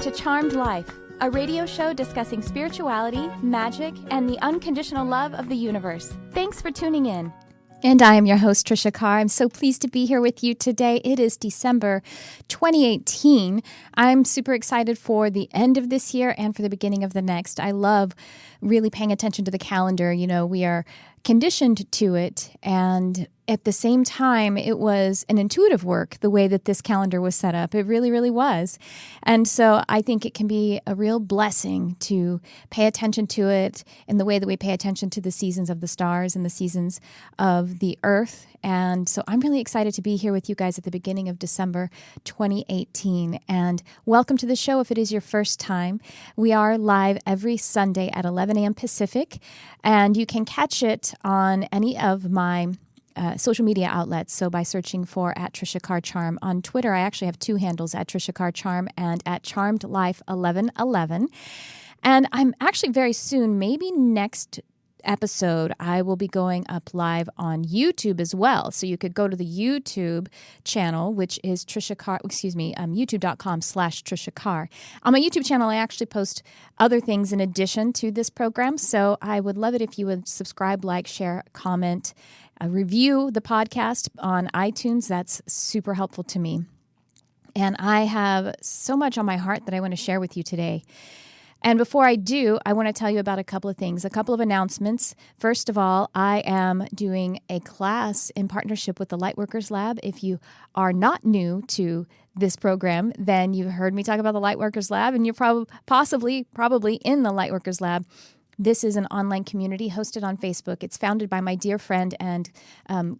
to Charmed Life, a radio show discussing spirituality, magic, and the unconditional love of the universe. Thanks for tuning in. And I am your host, Tricia Carr. I'm so pleased to be here with you today. It is December 2018. I'm super excited for the end of this year and for the beginning of the next. I love really paying attention to the calendar. You know, we are conditioned to it, and at the same time, it was an intuitive work, the way that this calendar was set up. It really, really was. And so I think it can be a real blessing to pay attention to it in the way that we pay attention to the seasons of the stars and the seasons of the earth. And so I'm really excited to be here with you guys at the beginning of December 2018. And welcome to the show if it is your first time. We are live every Sunday at 11 a.m. Pacific, and you can catch it on any of my social media outlets. So by searching for at Tricia Carr Charm on Twitter, I actually have two handles, at Tricia Carr Charm and at Charmed Life 1111. And I'm actually very soon, maybe next episode, I will be going up live on YouTube as well. So you could go to the YouTube channel, which is youtube.com/Tricia Carr. On my YouTube channel, I actually post other things in addition to this program. So I would love it if you would subscribe, like, share, comment, review the podcast on iTunes. That's super helpful to me. And I have so much on my heart that I want to share with you today. And before I do, I want to tell you about a couple of things, a couple of announcements. First of all, I am doing a class in partnership with the Lightworkers Lab. If you are not new to this program, then you've heard me talk about the Lightworkers Lab, and you're probably in the Lightworkers Lab. This is an online community hosted on Facebook. It's founded by my dear friend and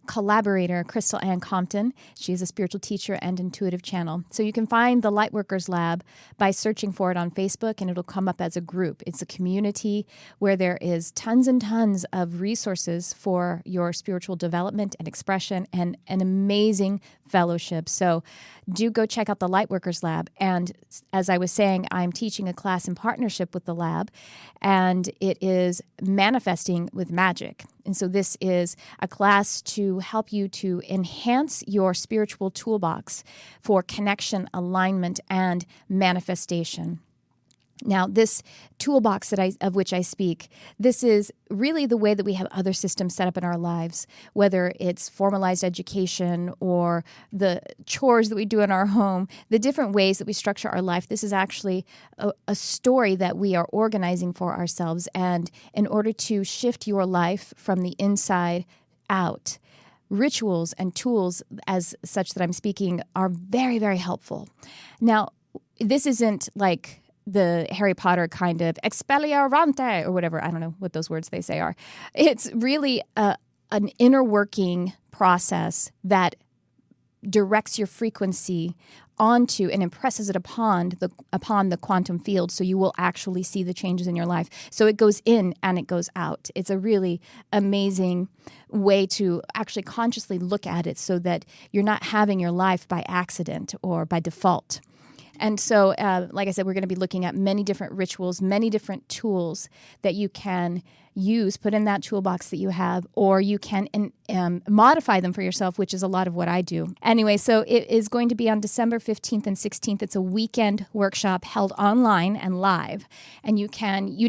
collaborator, Crystal Ann Compton. She is a spiritual teacher and intuitive channel. So you can find the Lightworkers Lab by searching for it on Facebook, and it'll come up as a group. It's a community where there is tons and tons of resources for your spiritual development and expression, and an amazing fellowship. So do go check out the Lightworkers Lab. And as I was saying, I'm teaching a class in partnership with the lab, and it is manifesting with magic. And so this is a class to help you to enhance your spiritual toolbox for connection, alignment, and manifestation. Now, this toolbox of which I speak, this is really the way that we have other systems set up in our lives, whether it's formalized education or the chores that we do in our home, the different ways that we structure our life. This is actually a story that we are organizing for ourselves. And in order to shift your life from the inside out, rituals and tools as such that I'm speaking are very, very helpful. Now, this isn't like the Harry Potter kind of expelliarante or whatever. I don't know what those words they say are. It's really an inner working process that directs your frequency onto and impresses it upon the quantum field, so you will actually see the changes in your life. So it goes in and it goes out. It's a really amazing way to actually consciously look at it so that you're not having your life by accident or by default. And so, like I said, we're going to be looking at many different rituals, many different tools that you can use, put in that toolbox that you have, or you can modify them for yourself, which is a lot of what I do. Anyway, so it is going to be on December 15th and 16th. It's a weekend workshop held online and live. And you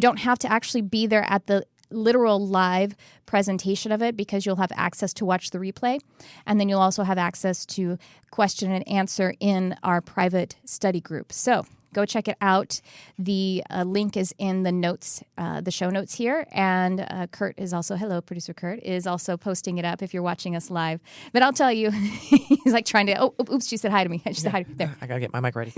don't have to actually be there at the literal live presentation of it, because you'll have access to watch the replay. And then you'll also have access to question and answer in our private study group. So go check it out. The link is in the notes, the show notes here. And Kurt is also, hello, producer Kurt, is also posting it up if you're watching us live. But I'll tell you, he's like trying to, oops, she said hi to me. She said hi to me. There. I got to get my mic ready.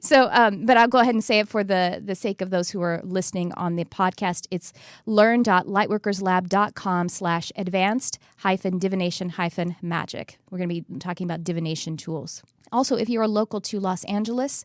So, but I'll go ahead and say it for the sake of those who are listening on the podcast. It's learn.lightworkerslab.com/advanced-divination-magic. We're going to be talking about divination tools. Also, if you are local to Los Angeles,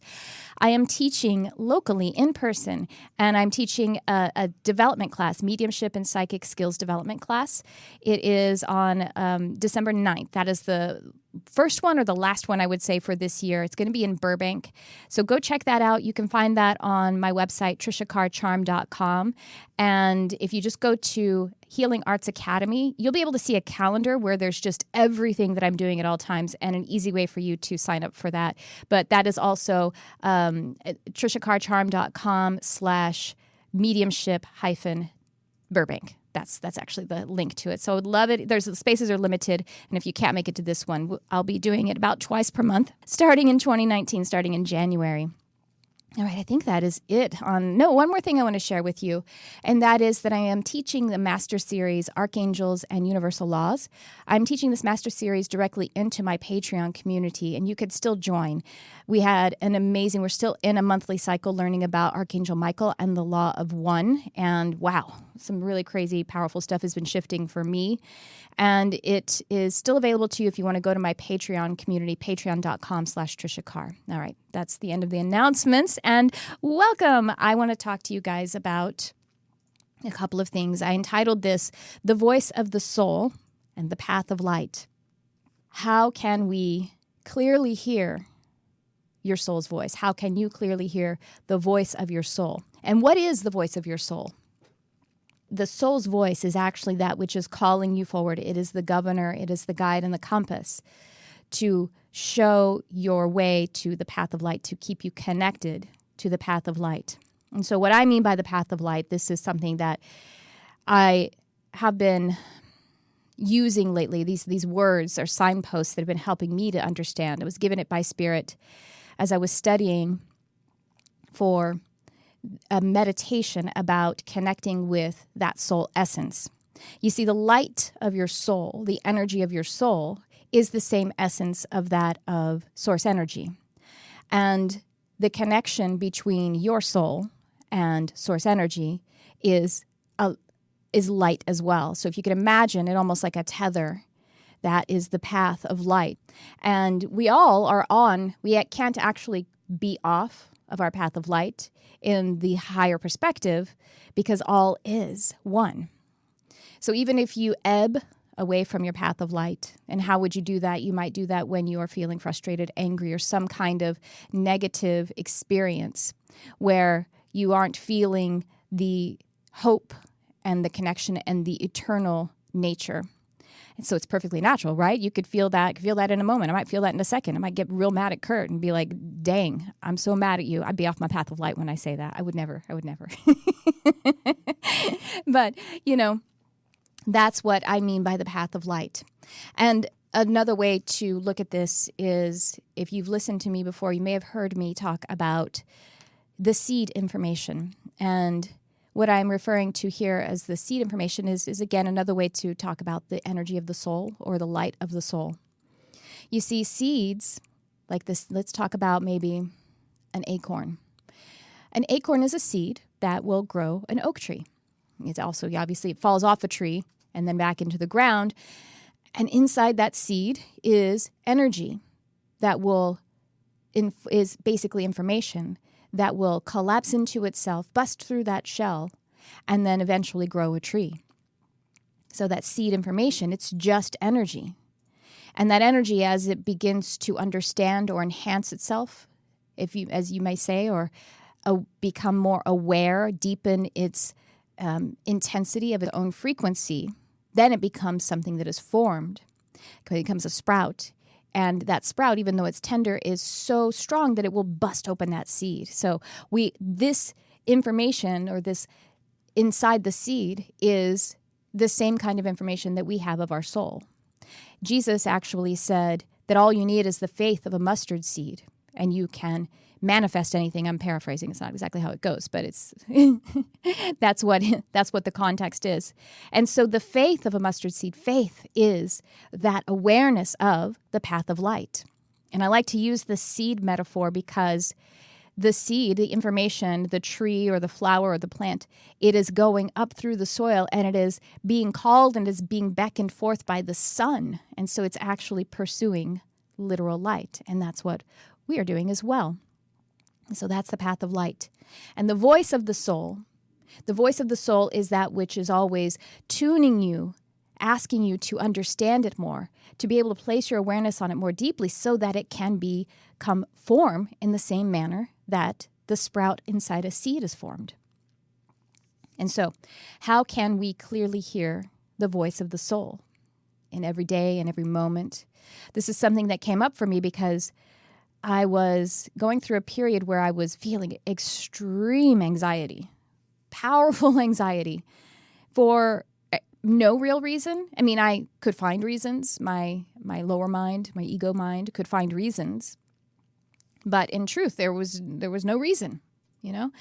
I am teaching locally in person, and I'm teaching a development class, mediumship and psychic skills development class. It is on December 9th. That is the first one or the last one, I would say, for this year. It's going to be in Burbank. So go check that out. You can find that on my website, triciacarcharm.com. And if you just go to Healing Arts Academy, you'll be able to see a calendar where there's just everything that I'm doing at all times and an easy way for you to sign up for that. But that is also TriciaCarrCharm.com/mediumship-Burbank. That's actually the link to it. So I would love it. The spaces are limited, and if you can't make it to this one, I'll be doing it about twice per month, starting in 2019, starting in January. All right, I think that is it. One more thing I want to share with you, and that is that I am teaching the Master Series, Archangels and Universal Laws. I'm teaching this Master Series directly into my Patreon community, and you could still join. We're still in a monthly cycle learning about Archangel Michael and the Law of One, and wow, some really crazy, powerful stuff has been shifting for me. And it is still available to you if you want to go to my Patreon community, patreon.com/Tricia Carr. All right, that's the end of the announcements. And welcome. I want to talk to you guys about a couple of things. I entitled this, The Voice of the Soul and the Path of Light. How can we clearly hear your soul's voice? How can you clearly hear the voice of your soul? And what is the voice of your soul? The soul's voice is actually that which is calling you forward. It is the governor, it is the guide and the compass to show your way to the path of light, to keep you connected to the path of light. And so what I mean by the path of light, this is something that I have been using lately. These words are signposts that have been helping me to understand. I was given it by Spirit as I was studying for a meditation about connecting with that soul essence. You see, the light of your soul, the energy of your soul, is the same essence of that of source energy. And the connection between your soul and source energy is light as well. So if you can imagine it almost like a tether, that is the path of light. And we all are on, we can't actually be off of our path of light in the higher perspective because all is one. So even if you ebb away from your path of light, and how would you do that? You might do that when you are feeling frustrated, angry, or some kind of negative experience where you aren't feeling the hope and the connection and the eternal nature. And so it's perfectly natural, right? You could feel that in a moment. I might feel that in a second. I might get real mad at Kurt and be like, dang, I'm so mad at you. I'd be off my path of light when I say that. I would never. But, that's what I mean by the path of light. And another way to look at this is, if you've listened to me before, you may have heard me talk about the seed information. And what I'm referring to here as the seed information is again, another way to talk about the energy of the soul or the light of the soul. You see, seeds like this, let's talk about maybe an acorn. An acorn is a seed that will grow an oak tree. It's also, obviously, it falls off a tree and then back into the ground. And inside that seed is energy that is basically information that will collapse into itself, bust through that shell, and then eventually grow a tree. So that seed information, it's just energy. And that energy, as it begins to understand or enhance itself, as you may say, or become more aware, deepen its intensity of its own frequency, then it becomes something that is formed. It becomes a sprout. And that sprout, even though it's tender, is so strong that it will bust open that seed. So this information, or this inside the seed, is the same kind of information that we have of our soul. Jesus actually said that all you need is the faith of a mustard seed, and you can manifest anything. I'm paraphrasing. It's not exactly how it goes, but it's that's what the context is. And so the faith of a mustard seed, faith is that awareness of the path of light. And I like to use the seed metaphor because the seed, the information, the tree or the flower or the plant, it is going up through the soil and it is being called and is being beckoned forth by the sun. And so it's actually pursuing literal light. And that's what we are doing as well. So that's the path of light. And the voice of the soul is that which is always tuning you, asking you to understand it more, to be able to place your awareness on it more deeply so that it can become form in the same manner that the sprout inside a seed is formed. And so, how can we clearly hear the voice of the soul in every day and every moment? This is something that came up for me because I was going through a period where I was feeling extreme anxiety, powerful anxiety for no real reason. I mean, I could find reasons. My lower mind, my ego mind could find reasons. But in truth, there was no reason, you know?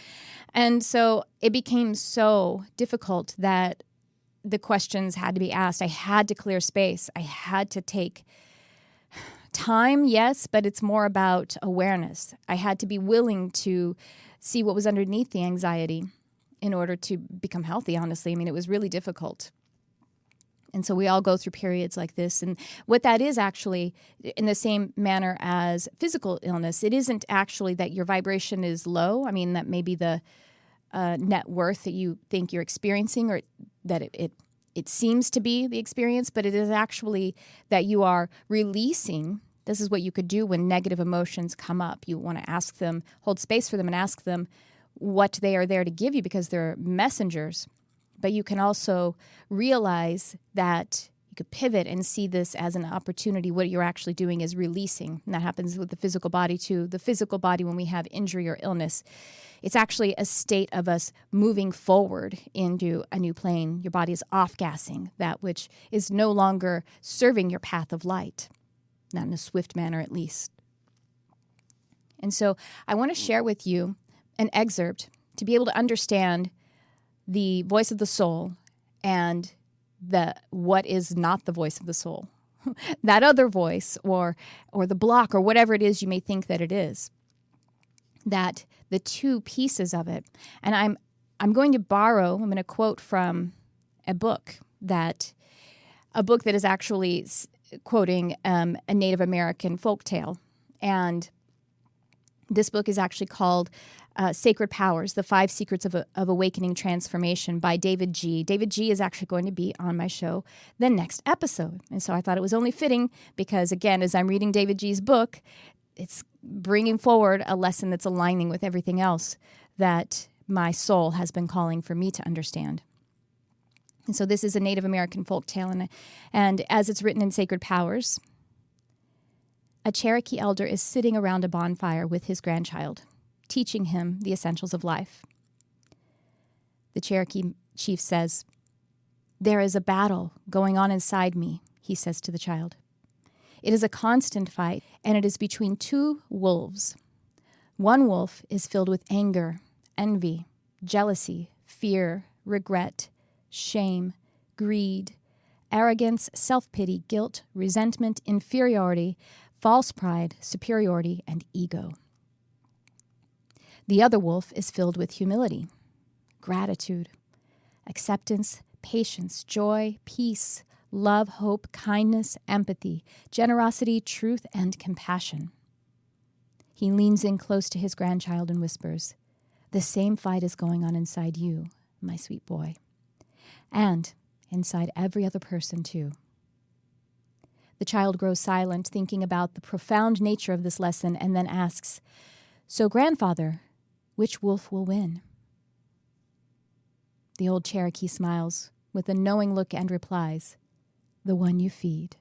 And so it became so difficult that the questions had to be asked. I had to clear space. I had to take time, yes, but it's more about awareness. I had to be willing to see what was underneath the anxiety in order to become healthy, honestly. I mean, it was really difficult. And so we all go through periods like this. And what that is actually, in the same manner as physical illness, it isn't actually that your vibration is low. I mean, that may be the net worth that you think you're experiencing, or that it seems to be the experience, but it is actually that you are releasing. This is what you could do when negative emotions come up. You want to ask them, hold space for them and ask them what they are there to give you, because they're messengers. But you can also realize that you could pivot and see this as an opportunity. What you're actually doing is releasing. And that happens with the physical body too. The physical body, when we have injury or illness, it's actually a state of us moving forward into a new plane. Your body is off-gassing that which is no longer serving your path of light, not in a swift manner at least. And so I want to share with you an excerpt to be able to understand the voice of the soul and what is not the voice of the soul. That other voice or the block or whatever it is you may think that it is. That the two pieces of it. And I'm going to quote from a book that is actually quoting a Native American folktale. And this book is actually called Sacred Powers, The 5 Secrets of Awakening Transformation by David G. David G is actually going to be on my show the next episode. And so I thought it was only fitting because, again, as I'm reading David G's book, it's bringing forward a lesson that's aligning with everything else that my soul has been calling for me to understand. And so this is a Native American folktale, and as it's written in Sacred Powers, a Cherokee elder is sitting around a bonfire with his grandchild, teaching him the essentials of life. The Cherokee chief says, "There is a battle going on inside me," he says to the child. "It is a constant fight, and it is between 2 wolves. One wolf is filled with anger, envy, jealousy, fear, regret, shame, greed, arrogance, self-pity, guilt, resentment, inferiority, false pride, superiority, and ego. The other wolf is filled with humility, gratitude, acceptance, patience, joy, peace, love, hope, kindness, empathy, generosity, truth, and compassion." He leans in close to his grandchild and whispers, "The same fight is going on inside you, my sweet boy, and inside every other person too." The child grows silent, thinking about the profound nature of this lesson, and then asks, "So, grandfather, which wolf will win?" The old Cherokee smiles with a knowing look and replies, "The one you feed."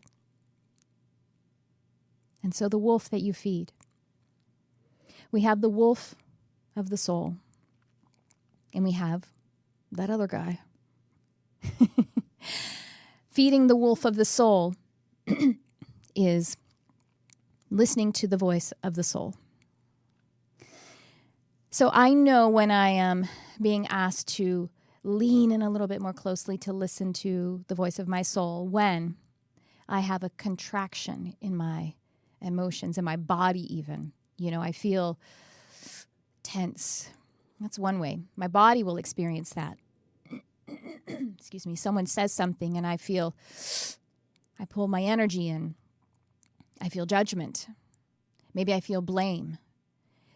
And so the wolf that you feed. We have the wolf of the soul, and we have that other guy. Feeding the wolf of the soul is listening to the voice of the soul. So I know when I am being asked to lean in a little bit more closely to listen to the voice of my soul, when I have a contraction in my emotions, in my body even. You know, I feel tense. That's one way. My body will experience that. Excuse me. Someone says something and I pull my energy in. I feel judgment. Maybe I feel blame.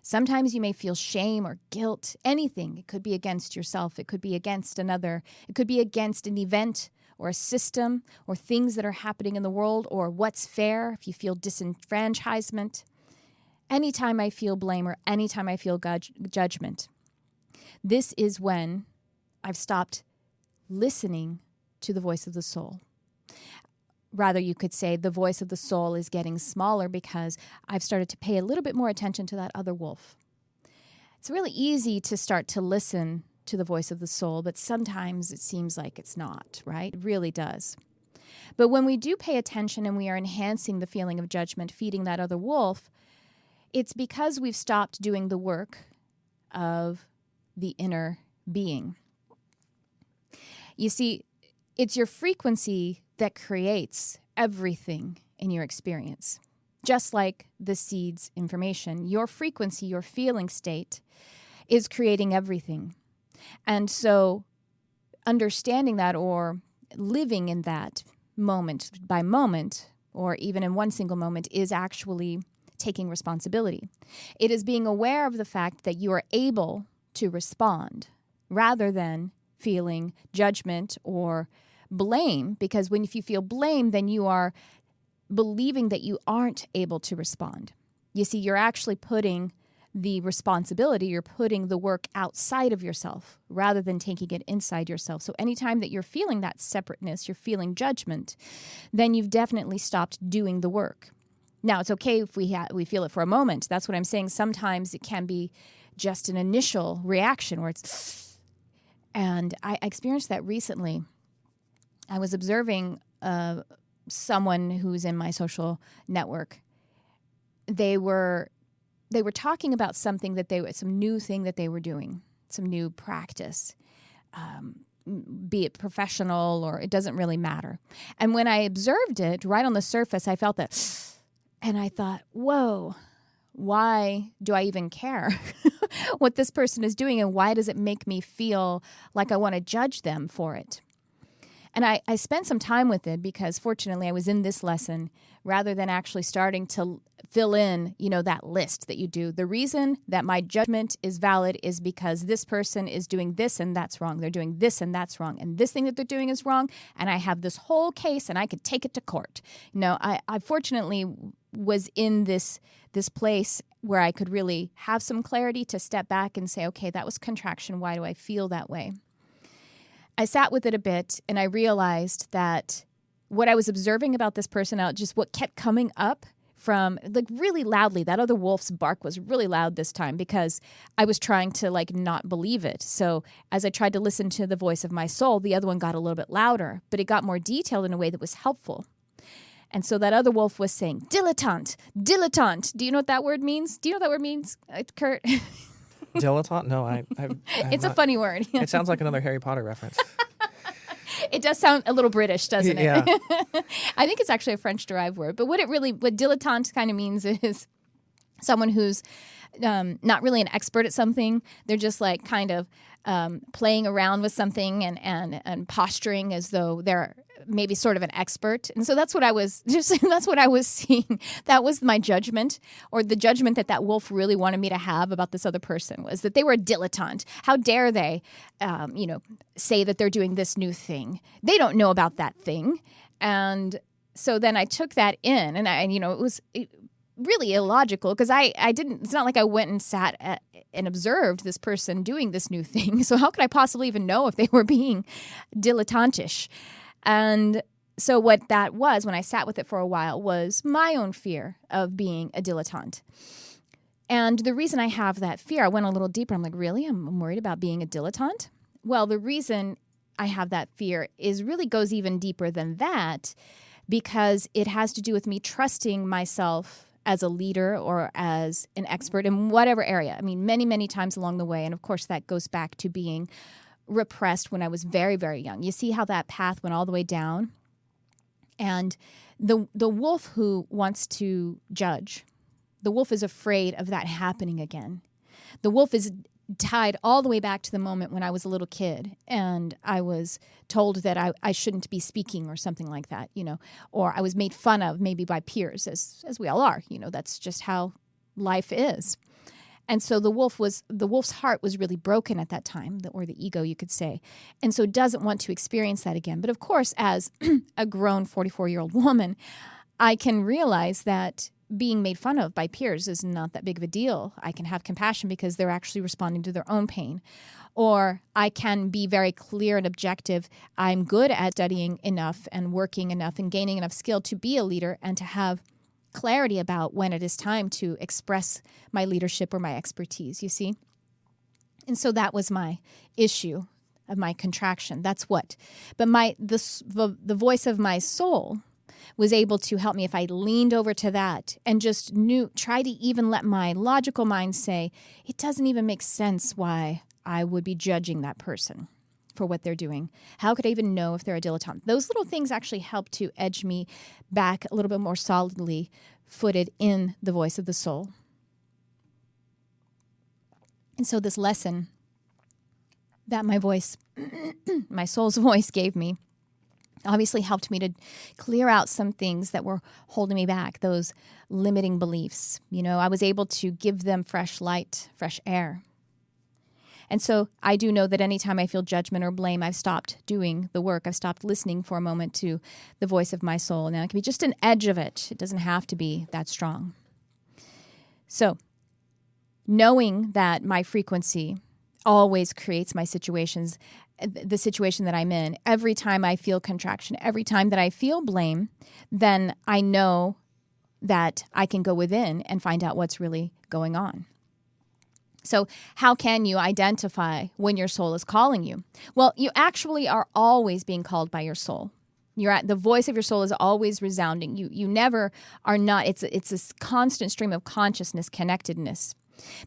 Sometimes you may feel shame or guilt, anything. It could be against yourself. It could be against another. It could be against an event or a system or things that are happening in the world or what's fair. If you feel disenfranchisement. Anytime I feel blame or anytime I feel judgment, this is when I've stopped listening to the voice of the soul. Rather, you could say the voice of the soul is getting smaller because I've started to pay a little bit more attention to that other wolf. It's really easy to start to listen to the voice of the soul, but sometimes it seems like it's not, right? It really does. But when we do pay attention and we are enhancing the feeling of judgment, feeding that other wolf, it's because we've stopped doing the work of the inner being. You see, it's your frequency that creates everything in your experience. Just like the seed's information, your frequency, your feeling state is creating everything. And so understanding that or living in that moment by moment, or even in one single moment, is actually taking responsibility. It is being aware of the fact that you are able to respond rather than feeling judgment or blame, because if you feel blame, then you are believing that you aren't able to respond. You see, you're actually putting the responsibility, you're putting the work outside of yourself rather than taking it inside yourself. So anytime that you're feeling that separateness, you're feeling judgment, then you've definitely stopped doing the work. Now, it's okay if we feel it for a moment. That's what I'm saying. Sometimes it can be just an initial reaction where it's... And I experienced that recently. I was observing someone who's in my social network. They were talking about something some new thing that they were doing, some new practice, be it professional or it doesn't really matter. And when I observed it, right on the surface, I felt that, and I thought, whoa, why do I even care what this person is doing, and why does it make me feel like I want to judge them for it? And I spent some time with it because fortunately I was in this lesson rather than actually starting to fill in, that list that you do. The reason that my judgment is valid is because this person is doing this and that's wrong. They're doing this and that's wrong. And this thing that they're doing is wrong. And I have this whole case and I could take it to court. I fortunately was in this place where I could really have some clarity to step back and say, okay, that was contraction. Why do I feel that way? I sat with it a bit and I realized that what I was observing about this person, just what kept coming up from really loudly, that other wolf's bark was really loud this time because I was trying to not believe it. So as I tried to listen to the voice of my soul, the other one got a little bit louder, but it got more detailed in a way that was helpful. And so that other wolf was saying, dilettante, dilettante. Do you know what that word means? Do you know what that word means, Kurt? Dilettante? No, it's a funny word. It sounds like another Harry Potter reference. It does sound a little British, doesn't it? Yeah. I think it's actually a French-derived word. But what dilettante kind of means is someone who's not really an expert at something. They're just kind of playing around with something and posturing as though they're maybe sort of an expert. And so that's what I was seeing. That was my judgment, or the judgment that wolf really wanted me to have about this other person, was that they were a dilettante. How dare they, say that they're doing this new thing? They don't know about that thing. And so then I took that in, and it was really illogical because I didn't. It's not like I went and sat and observed this person doing this new thing. So how could I possibly even know if they were being dilettantish? And so what that was, when I sat with it for a while, was my own fear of being a dilettante. And the reason I have that fear, I went a little deeper. I'm like, really? I'm worried about being a dilettante? Well, the reason I have that fear really goes even deeper than that, because it has to do with me trusting myself as a leader or as an expert in whatever area. I mean, many, many times along the way. And of course, that goes back to being repressed when I was very, very young. You see how that path went all the way down? And the wolf who wants to judge, the wolf is afraid of that happening again. The wolf is tied all the way back to the moment when I was a little kid and I was told that I shouldn't be speaking or something like that, or I was made fun of maybe by peers, as we all are. That's just how life is. And so the wolf's heart was really broken at that time, or the ego, you could say, and so doesn't want to experience that again. But of course, as a grown 44-year-old woman, I can realize that being made fun of by peers is not that big of a deal. I can have compassion because they're actually responding to their own pain. Or I can be very clear and objective. I'm good at studying enough and working enough and gaining enough skill to be a leader and to have clarity about when it is time to express my leadership or my expertise, you see? And so that was my issue of my contraction. That's what. But the voice of my soul was able to help me if I leaned over to that and just try to even let my logical mind say, it doesn't even make sense why I would be judging that person for what they're doing. How could I even know if they're a dilettante? Those little things actually help to edge me back a little bit more solidly footed in the voice of the soul. And so this lesson that my voice, my soul's voice gave me, obviously helped me to clear out some things that were holding me back, those limiting beliefs. I was able to give them fresh light, fresh air. And so I do know that anytime I feel judgment or blame, I've stopped doing the work. I've stopped listening for a moment to the voice of my soul. Now, it can be just an edge of it. It doesn't have to be that strong. So knowing that my frequency always creates my situations, the situation that I'm in, every time I feel contraction, every time that I feel blame, then I know that I can go within and find out what's really going on. So how can you identify when your soul is calling you? Well, you actually are always being called by your soul. The voice of your soul is always resounding. You never are not. It's a constant stream of consciousness, connectedness.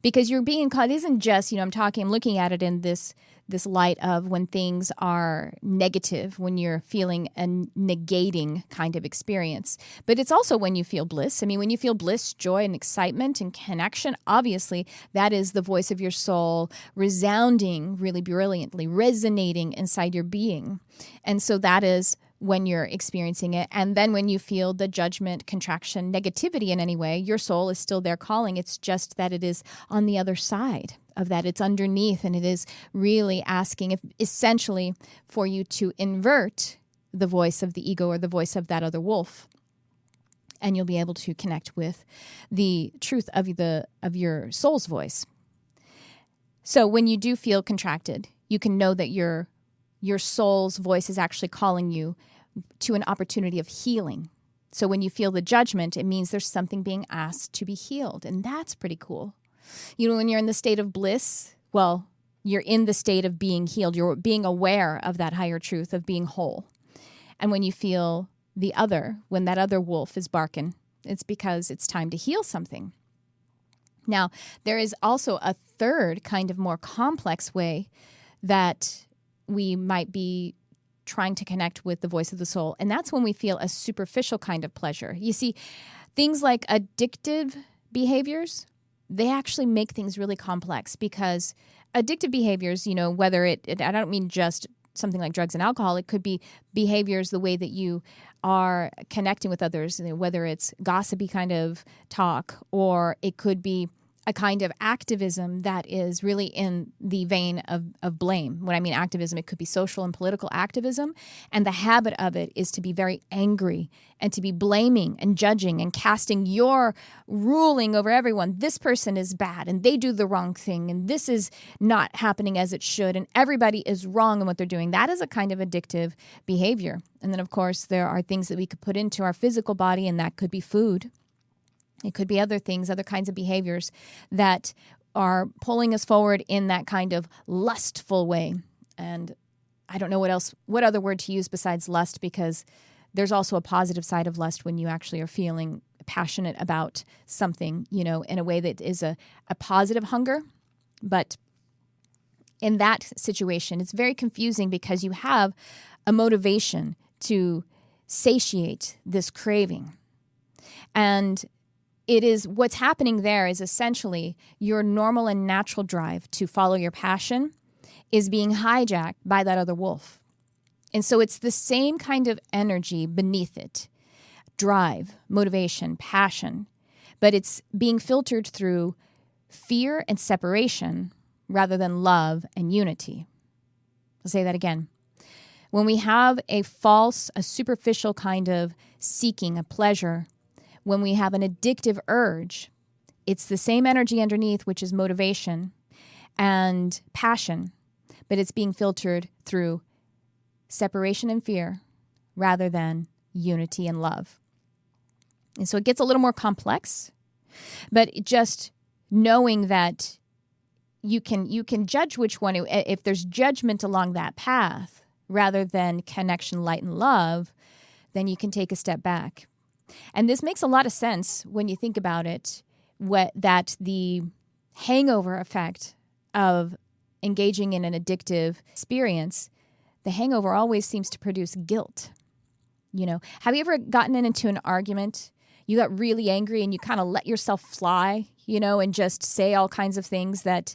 Because you're being called, it isn't just, I'm looking at it in this light of when things are negative, when you're feeling a negating kind of experience. But it's also when you feel bliss. When you feel bliss, joy, and excitement and connection, obviously that is the voice of your soul resounding really brilliantly, resonating inside your being. And so that is when you're experiencing it. And then when you feel the judgment, contraction, negativity in any way, your soul is still there calling. It's just that it is on the other side of that. It's underneath, and it is really asking essentially for you to invert the voice of the ego or the voice of that other wolf. And you'll be able to connect with the truth of your soul's voice. So when you do feel contracted, you can know that your soul's voice is actually calling you to an opportunity of healing. So when you feel the judgment, it means there's something being asked to be healed. And that's pretty cool. When you're in the state of bliss, well, you're in the state of being healed. You're being aware of that higher truth of being whole. And when you feel when that other wolf is barking, it's because it's time to heal something. Now, there is also a third kind of more complex way that we might be trying to connect with the voice of the soul. And that's when we feel a superficial kind of pleasure. You see, things like addictive behaviors, they actually make things really complex because addictive behaviors, whether I don't mean just something like drugs and alcohol, it could be behaviors, the way that you are connecting with others, whether it's gossipy kind of talk, or it could be a kind of activism that is really in the vein of blame. When I mean activism, it could be social and political activism. And the habit of it is to be very angry and to be blaming and judging and casting your ruling over everyone. This person is bad and they do the wrong thing and this is not happening as it should and everybody is wrong in what they're doing. That is a kind of addictive behavior. And then, of course, there are things that we could put into our physical body, and that could be food. It could be other things, other kinds of behaviors that are pulling us forward in that kind of lustful way. And I don't know what other word to use besides lust, because there's also a positive side of lust when you actually are feeling passionate about something, in a way that is a positive hunger. But in that situation, it's very confusing because you have a motivation to satiate this craving. And it is what's happening there is essentially your normal and natural drive to follow your passion is being hijacked by that other wolf. And so it's the same kind of energy beneath it, drive, motivation, passion, but it's being filtered through fear and separation rather than love and unity. I'll say that again. When we have a superficial kind of seeking, a pleasure, when we have an addictive urge, it's the same energy underneath, which is motivation and passion, but it's being filtered through separation and fear rather than unity and love. And so it gets a little more complex, but just knowing that you can judge which one, if there's judgment along that path rather than connection, light, and love, then you can take a step back. And this makes a lot of sense when you think about it, that the hangover effect of engaging in an addictive experience, the hangover always seems to produce guilt. Have you ever gotten into an argument? You got really angry and you kind of let yourself fly, and just say all kinds of things that,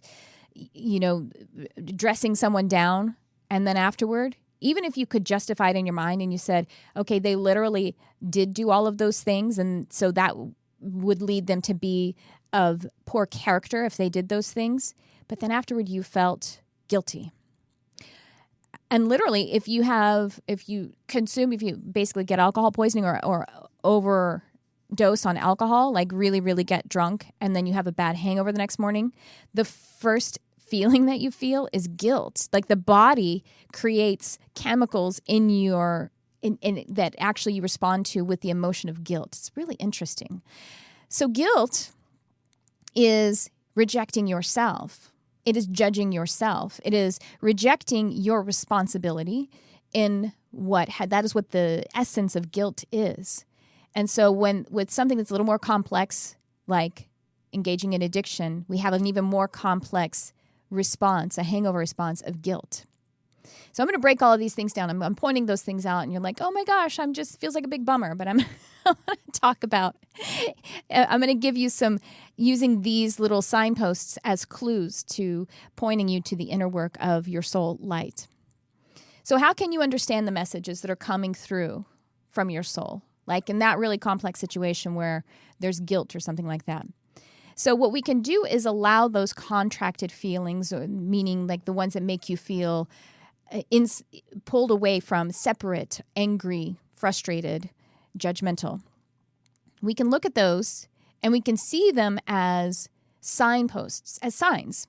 dressing someone down. And then afterward, even if you could justify it in your mind and you said, okay, they literally did do all of those things, and so that would lead them to be of poor character if they did those things. But then afterward, you felt guilty. And literally, if you basically get alcohol poisoning or overdose on alcohol, like really, really get drunk, and then you have a bad hangover the next morning, the first feeling that you feel is guilt. Like the body creates chemicals in that actually you respond to with the emotion of guilt. It's really interesting. So guilt is rejecting yourself. It is judging yourself. It is rejecting your responsibility in that is what the essence of guilt is. And so with something that's a little more complex, like engaging in addiction, we have an even more complex response, a hangover response of guilt. So I'm going to break all of these things down. I'm pointing those things out, and you're like, oh my gosh, feels like a big bummer. But I'm going to give you some, using these little signposts as clues to pointing you to the inner work of your soul light. So how can you understand the messages that are coming through from your soul? Like in that really complex situation where there's guilt or something like that. So what we can do is allow those contracted feelings, meaning like the ones that make you feel pulled away from, separate, angry, frustrated, judgmental. We can look at those and we can see them as signposts, as signs.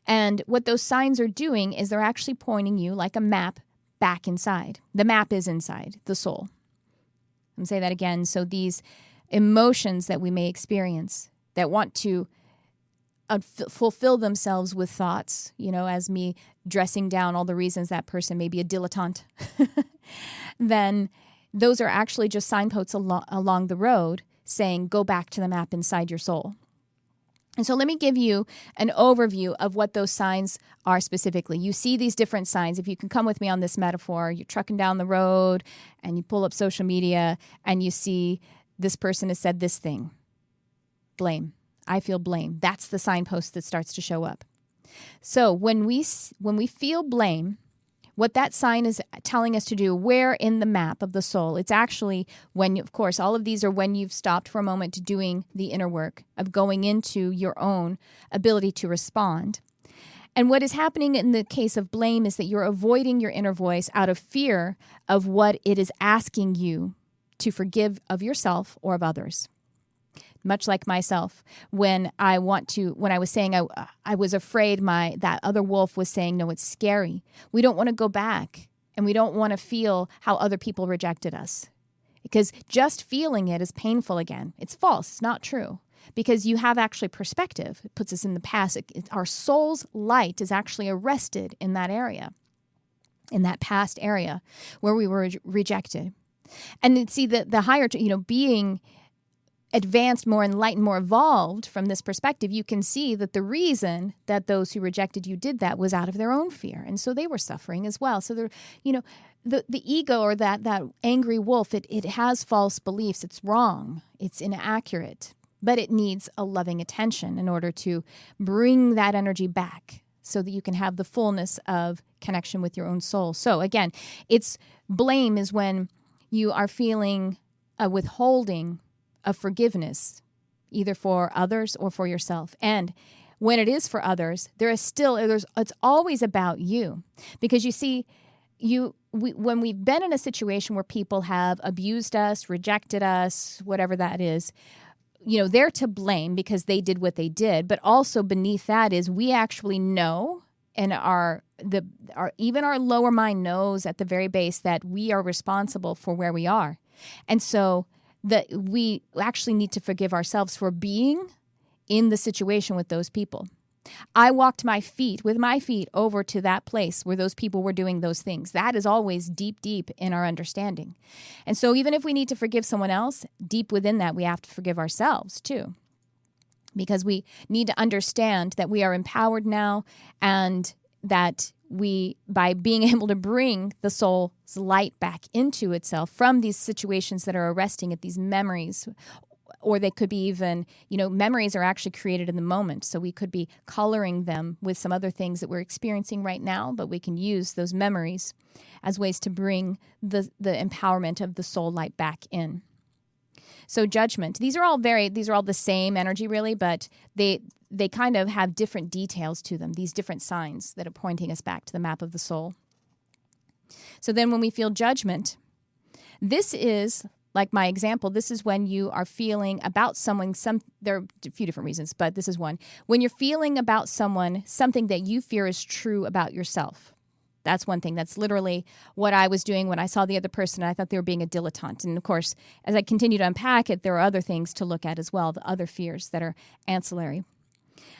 And what those signs are doing is they're actually pointing you like a map back inside. The map is inside the soul. I'm going to say that again. So these emotions that we may experience that want to fulfill themselves with thoughts, as me dressing down all the reasons that person may be a dilettante, then those are actually just signposts along the road saying, go back to the map inside your soul. And so let me give you an overview of what those signs are specifically. You see these different signs. If you can come with me on this metaphor, you're trucking down the road and you pull up social media and you see this person has said this thing. Blame. I feel blame. That's the signpost that starts to show up. So when we feel blame, what that sign is telling us to do, where in the map of the soul, it's actually when, of course, all of these are when you've stopped for a moment to doing the inner work of going into your own ability to respond. And what is happening in the case of blame is that you're avoiding your inner voice out of fear of what it is asking you to forgive of yourself or of others. Much like myself, when I was saying I was afraid that other wolf was saying, no, it's scary. We don't want to go back and we don't want to feel how other people rejected us because just feeling it is painful again. It's false. It's not true because you have actually perspective. It puts us in the past. Our soul's light is actually arrested in that area, in that past area where we were rejected. And see the higher, being advanced, more enlightened, more evolved from this perspective, you can see that the reason that those who rejected you did that was out of their own fear. And so they were suffering as well. So the ego or that angry wolf, it has false beliefs. It's wrong. It's inaccurate. But it needs a loving attention in order to bring that energy back so that you can have the fullness of connection with your own soul. So again, blame is when you are feeling a withholding of forgiveness, either for others or for yourself. And when it is for others, it's always about you. Because you see, when we've been in a situation where people have abused us, rejected us, whatever that is, they're to blame because they did what they did. But also beneath that is we actually know, and even our lower mind knows at the very base that we are responsible for where we are. And so that we actually need to forgive ourselves for being in the situation with those people. I walked with my feet over to that place where those people were doing those things. That is always deep, deep in our understanding. And so even if we need to forgive someone else, deep within that, we have to forgive ourselves too. Because we need to understand that we are empowered now, and that by being able to bring the soul's light back into itself from these situations that are arresting it, these memories, or they could be even, memories are actually created in the moment. So we could be coloring them with some other things that we're experiencing right now, but we can use those memories as ways to bring the empowerment of the soul light back in. So judgment, these are all the same energy really, but they kind of have different details to them, these different signs that are pointing us back to the map of the soul. So then when we feel judgment, this is, like my example, this is when you are feeling about someone, there are a few different reasons, but this is one. When you're feeling about someone something that you fear is true about yourself. That's one thing. That's literally what I was doing when I saw the other person. I thought they were being a dilettante. And of course, as I continue to unpack it, there are other things to look at as well, the other fears that are ancillary.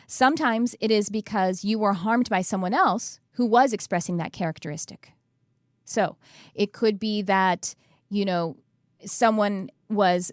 Sometimes it is because you were harmed by someone else who was expressing that characteristic. So it could be that, someone was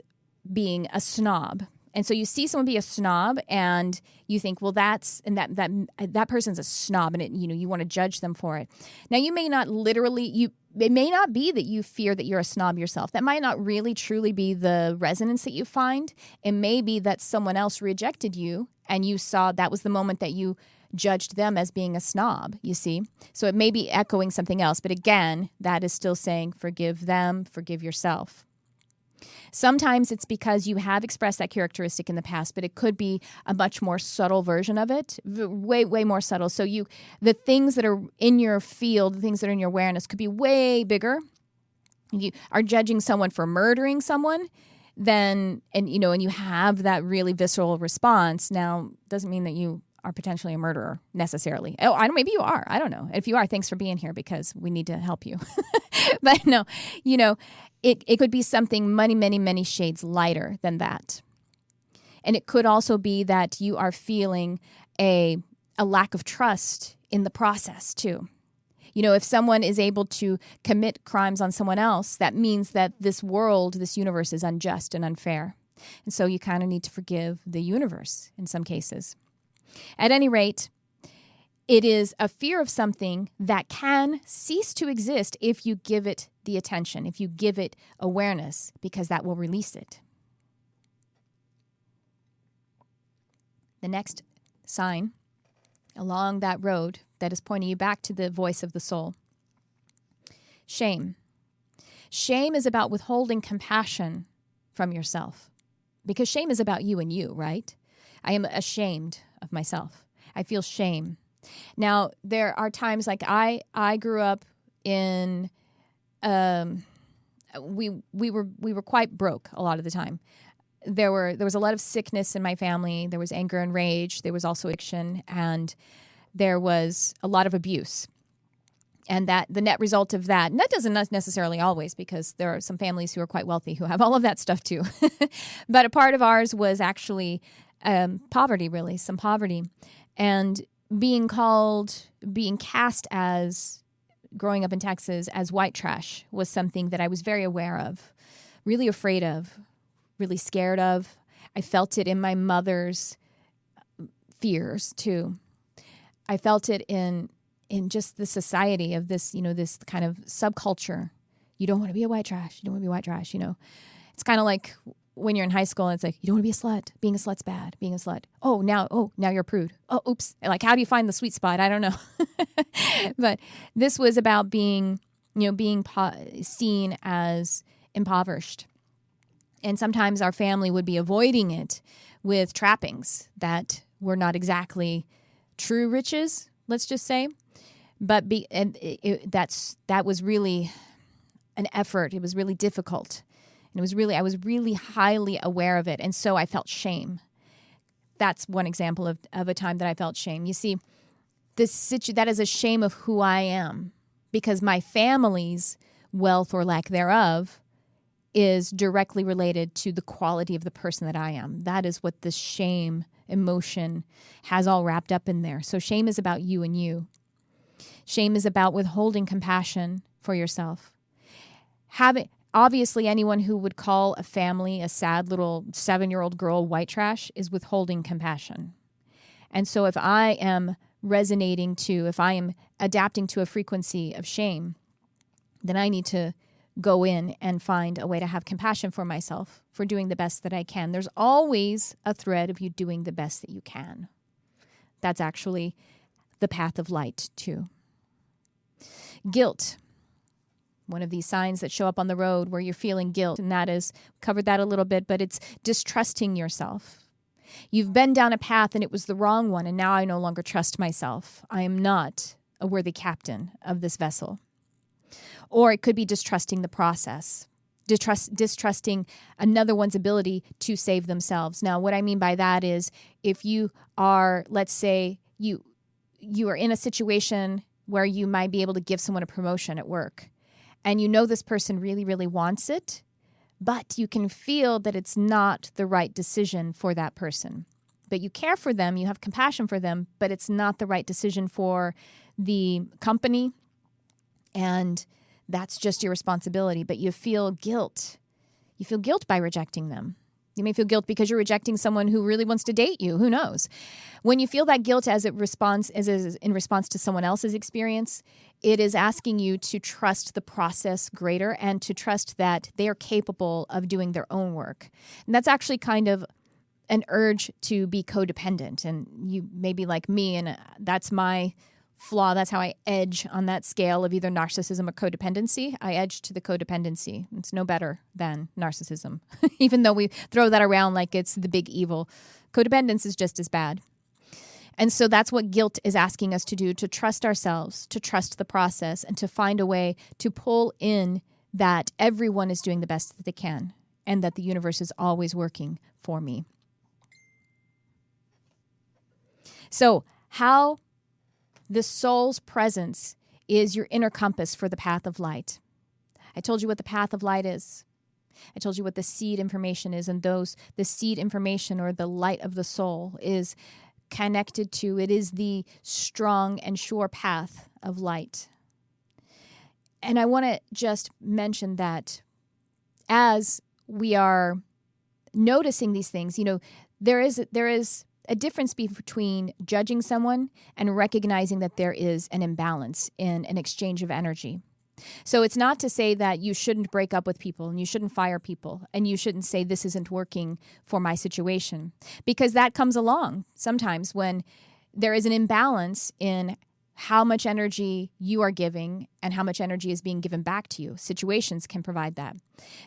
being a snob. And so you see someone be a snob and you think, well, that person's a snob, and you want to judge them for it. Now you may not it may not be that you fear that you're a snob yourself. That might not really truly be the resonance that you find. It may be that someone else rejected you and you saw that was the moment that you judged them as being a snob, you see. So it may be echoing something else. But again, that is still saying forgive them, forgive yourself. Sometimes it's because you have expressed that characteristic in the past, but it could be a much more subtle version of it, way, way more subtle. So the things that are in your field, the things that are in your awareness could be way bigger. You are judging someone for murdering someone, and you have that really visceral response. Now, doesn't mean that you are potentially a murderer necessarily. Oh, maybe you are. I don't know. If you are, thanks for being here because we need to help you. But no, it could be something many, many, many shades lighter than that. And it could also be that you are feeling a lack of trust in the process too. If someone is able to commit crimes on someone else, that means that this world, this universe is unjust and unfair. And so you kind of need to forgive the universe in some cases. At any rate, it is a fear of something that can cease to exist if you give it the attention, if you give it awareness, because that will release it. The next sign along that road that is pointing you back to the voice of the soul. Shame. Shame is about withholding compassion from yourself, because shame is about you and you, right? I am ashamed of myself. I feel shame. Now, there are times like I grew up in, we were quite broke a lot of the time. There was a lot of sickness in my family. There was anger and rage. There was also addiction, and there was a lot of abuse. And that the net result of that, and that doesn't necessarily always, because there are some families who are quite wealthy who have all of that stuff too. But a part of ours was actually poverty, really, some poverty. And being cast as, growing up in Texas, as white trash was something that I was very aware of, really afraid of, really scared of. I felt it in my mother's fears too. I felt it in just the society of this, this kind of subculture. You don't want to be a white trash. You don't want to be white trash, It's kind of like when you're in high school and it's like, you don't want to be a slut. Being a slut's bad. Being a slut. Oh, now you're a prude. Oh, oops. Like, how do you find the sweet spot? I don't know. But this was about being seen as impoverished. And sometimes our family would be avoiding it with trappings that were not exactly true riches, let's just say. But that was really an effort. It was really difficult. And I was really highly aware of it. And so I felt shame. That's one example of a time that I felt shame. You see, that is a shame of who I am, because my family's wealth or lack thereof is directly related to the quality of the person that I am. That is what the shame emotion has all wrapped up in there. So shame is about you and you. Shame is about withholding compassion for yourself. Obviously, anyone who would call a family a sad little 7-year-old girl white trash is withholding compassion. And so if I am if I am adapting to a frequency of shame, then I need to go in and find a way to have compassion for myself for doing the best that I can. There's always a thread of you doing the best that you can. That's actually the path of light, too. Guilt. One of these signs that show up on the road where you're feeling guilt, and that is, covered that a little bit, but it's distrusting yourself. You've been down a path and it was the wrong one, and now I no longer trust myself. I am not a worthy captain of this vessel. Or it could be distrusting the process, distrusting another one's ability to save themselves. Now, what I mean by that is if you are, let's say, you are in a situation where you might be able to give someone a promotion at work, and you know this person really, really wants it, but you can feel that it's not the right decision for that person. But you care for them, you have compassion for them, but it's not the right decision for the company, and that's just your responsibility. But you feel guilt. You feel guilt by rejecting them. You may feel guilt because you're rejecting someone who really wants to date you. Who knows? When you feel that guilt as in response to someone else's experience, it is asking you to trust the process greater and to trust that they are capable of doing their own work. And that's actually kind of an urge to be codependent. And you may be like me, and that's my flaw. That's how I edge on that scale of either narcissism or codependency. I edge to the codependency. It's no better than narcissism, even though we throw that around like it's the big evil. Codependence is just as bad. And so that's what guilt is asking us to do, to trust ourselves, to trust the process, and to find a way to pull in that everyone is doing the best that they can and that the universe is always working for me. So how the soul's presence is your inner compass for the path of light. I told you what the path of light is. I told you what the seed information is, and the seed information or the light of the soul is connected to. It is the strong and sure path of light. And I want to just mention that as we are noticing these things, there is a difference between judging someone and recognizing that there is an imbalance in an exchange of energy. So it's not to say that you shouldn't break up with people and you shouldn't fire people and you shouldn't say this isn't working for my situation, because that comes along sometimes when there is an imbalance in how much energy you are giving and how much energy is being given back to you. Situations can provide that.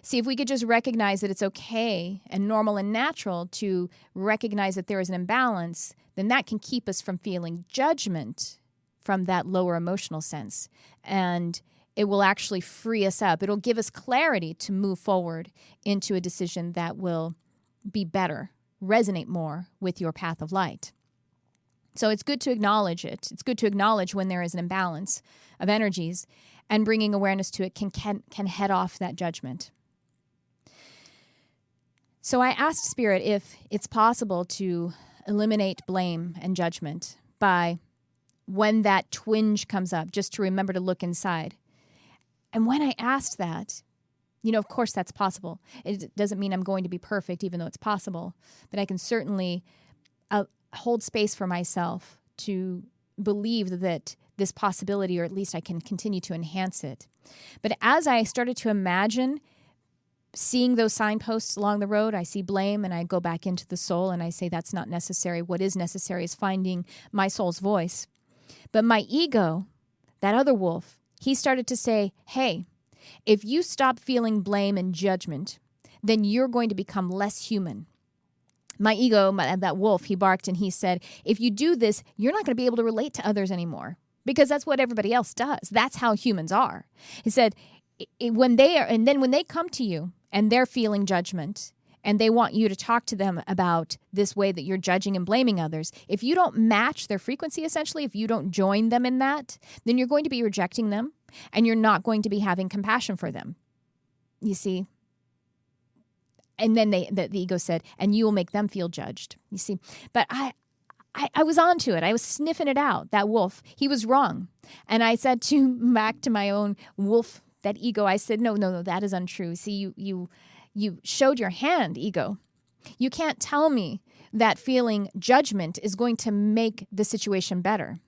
See, if we could just recognize that it's okay and normal and natural to recognize that there is an imbalance, then that can keep us from feeling judgment from that lower emotional sense. And it will actually free us up. It'll give us clarity to move forward into a decision that will be better, resonate more with your path of light. So it's good to acknowledge it. It's good to acknowledge when there is an imbalance of energies, and bringing awareness to it can head off that judgment. So I asked Spirit if it's possible to eliminate blame and judgment by when that twinge comes up, just to remember to look inside. And when I asked that, of course that's possible. It doesn't mean I'm going to be perfect, even though it's possible, but I can certainly hold space for myself to believe that this possibility, or at least I can continue to enhance it. But as I started to imagine seeing those signposts along the road, I see blame and I go back into the soul and I say that's not necessary. What is necessary is finding my soul's voice. But my ego, that other wolf, he started to say, hey, if you stop feeling blame and judgment, then you're going to become less human. My ego, that wolf, he barked and he said, if you do this, you're not going to be able to relate to others anymore because that's what everybody else does. That's how humans are. He said, when they come to you and they're feeling judgment and they want you to talk to them about this way that you're judging and blaming others, if you don't match their frequency, essentially, if you don't join them in that, then you're going to be rejecting them and you're not going to be having compassion for them. You see? And then the ego said, and you will make them feel judged. You see? But I was onto it. I was sniffing it out, that wolf. He was wrong. And I said back to my own wolf, that ego, I said, no, that is untrue. See, you showed your hand, ego. You can't tell me that feeling judgment is going to make the situation better.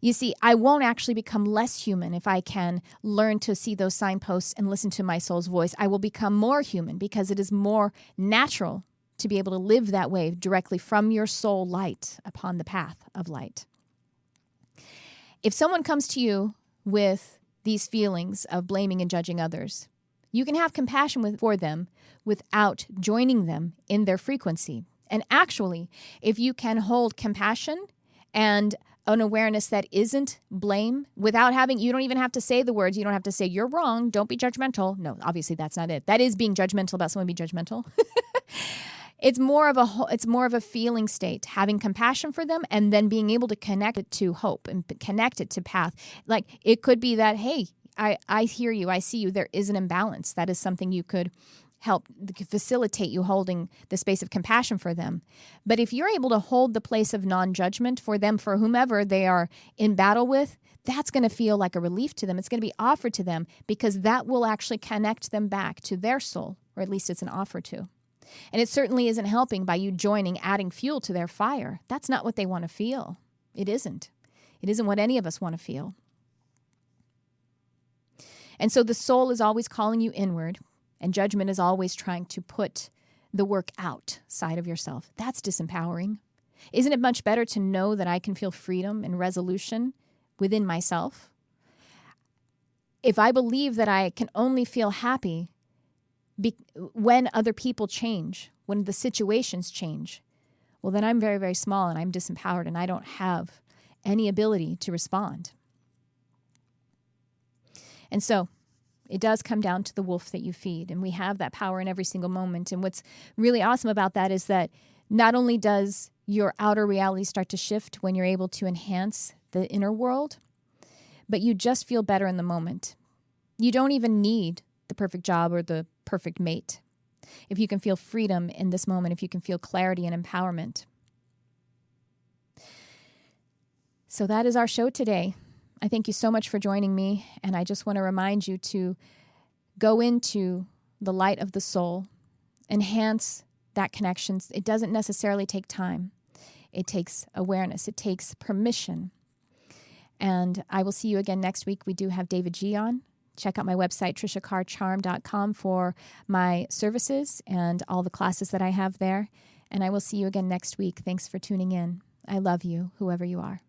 You see, I won't actually become less human if I can learn to see those signposts and listen to my soul's voice. I will become more human because it is more natural to be able to live that way directly from your soul light upon the path of light. If someone comes to you with these feelings of blaming and judging others, you can have compassion for them without joining them in their frequency. And actually, if you can hold compassion and an awareness that isn't blame without you don't even have to say the words. You don't have to say, you're wrong. Don't be judgmental. No, obviously that's not it. That is being judgmental about someone being judgmental. It's more of a feeling state, having compassion for them and then being able to connect it to hope and connect it to path. Like it could be that, hey, I hear you, I see you, there is an imbalance. That is something you could facilitate you holding the space of compassion for them. But if you're able to hold the place of non-judgment for them, for whomever they are in battle with, that's going to feel like a relief to them. It's going to be offered to them because that will actually connect them back to their soul, or at least it's an offer to. And it certainly isn't helping by you adding fuel to their fire. That's not what they want to feel. It isn't. It isn't what any of us want to feel. And so the soul is always calling you inward, and judgment is always trying to put the work outside of yourself. That's disempowering. Isn't it much better to know that I can feel freedom and resolution within myself? If I believe that I can only feel happy when other people change, when the situations change, well, then I'm very, very small and I'm disempowered and I don't have any ability to respond. And so it does come down to the wolf that you feed, and we have that power in every single moment. And what's really awesome about that is that not only does your outer reality start to shift when you're able to enhance the inner world, but you just feel better in the moment. You don't even need the perfect job or the perfect mate. If you can feel freedom in this moment, if you can feel clarity and empowerment. So that is our show today. I thank you so much for joining me, and I just want to remind you to go into the light of the soul, enhance that connection. It doesn't necessarily take time. It takes awareness. It takes permission. And I will see you again next week. We do have David G on. Check out my website, triciacarcharm.com, for my services and all the classes that I have there. And I will see you again next week. Thanks for tuning in. I love you, whoever you are.